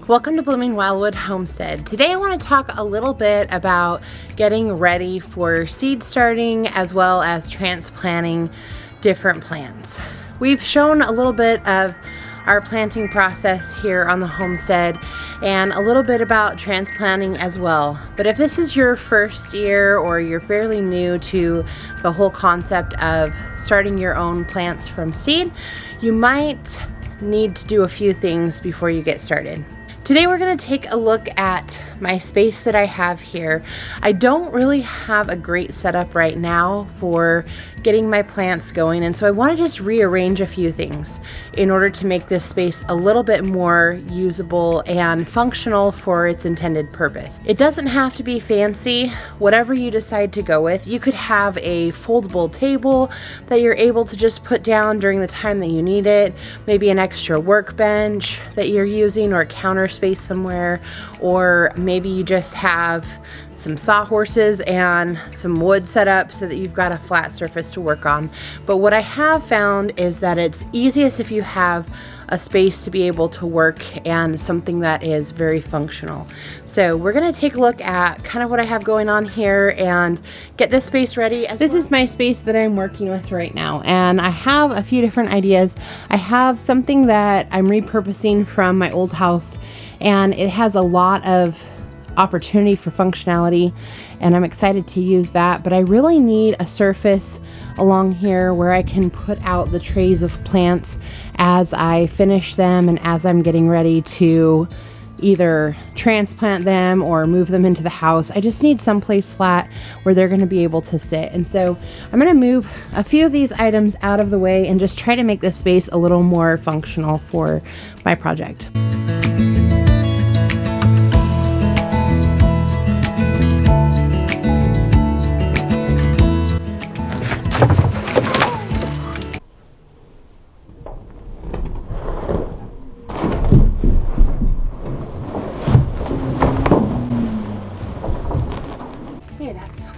Welcome to Blooming Wildwood Homestead. Today I want to talk a little bit about getting ready for seed starting as well as transplanting different plants. We've shown a little bit of our planting process here on the homestead and a little bit about transplanting as well. But if this is your first year or you're fairly new to the whole concept of starting your own plants from seed, you might need to do a few things before you get started. Today we're going to take a look at my space that I have here. I don't really have a great setup right now for getting my plants going, and so I want to just rearrange a few things in order to make this space a little bit more usable and functional for its intended purpose. It doesn't have to be fancy. Whatever you decide to go with, you could have a foldable table that you're able to just put down during the time that you need it, maybe an extra workbench that you're using or a counter space somewhere, or maybe you just have some sawhorses and some wood set up so that you've got a flat surface to work on. But what I have found is that it's easiest if you have a space to be able to work and something that is very functional. So we're going to take a look at kind of what I have going on here and get this space ready. This is my space that I'm working with right now, and I have a few different ideas. I have something that I'm repurposing from my old house, and it has a lot of opportunity for functionality, and I'm excited to use that. But I really need a surface along here where I can put out the trays of plants as I finish them and as I'm getting ready to either transplant them or move them into the house. I just need someplace flat where they're going to be able to sit. And so I'm going to move a few of these items out of the way and just try to make this space a little more functional for my project.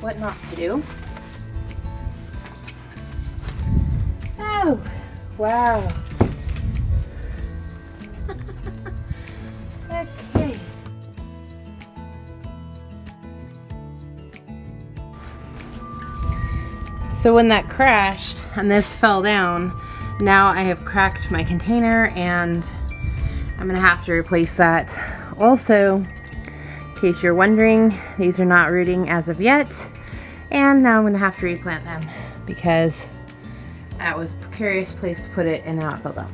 What not to do. Oh, wow. Okay. So when that crashed and this fell down, now I have cracked my container and I'm gonna have to replace that. Also, in case you're wondering, these are not rooting as of yet, and now I'm going to have to replant them because that was a precarious place to put it and now it fell down.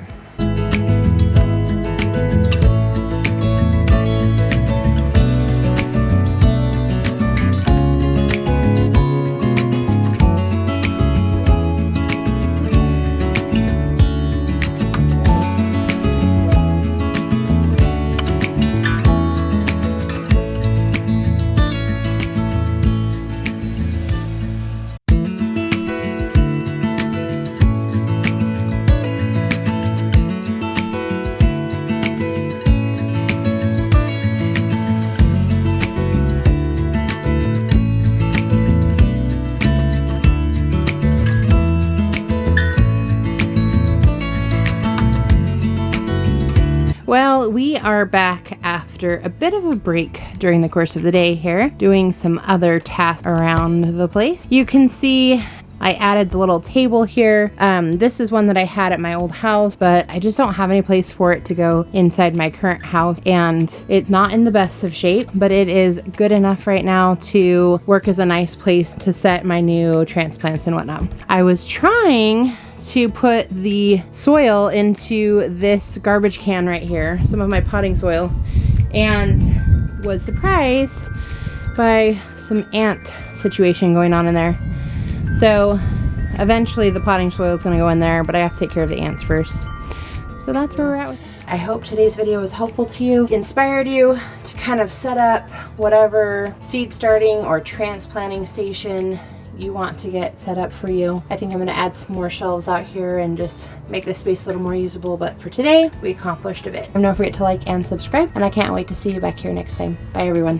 Well, we are back after a bit of a break during the course of the day here, doing some other tasks around the place. You can see I added the little table here. This is one that I had at my old house, but I just don't have any place for it to go inside my current house, and it's not in the best of shape, but it is good enough right now to work as a nice place to set my new transplants and whatnot. I was trying to put the soil into this garbage can right here, some of my potting soil, and was surprised by some ant situation going on in there. So eventually the potting soil is going to go in there, but I have to take care of the ants first. So that's where we're at with it. I hope today's video was helpful to you, inspired you to kind of set up whatever seed starting or transplanting station you want to get set up for you. I think I'm going to add some more shelves out here and just make this space a little more usable, but for today we accomplished a bit. Don't forget to like and subscribe, and I can't wait to see you back here next time. Bye everyone.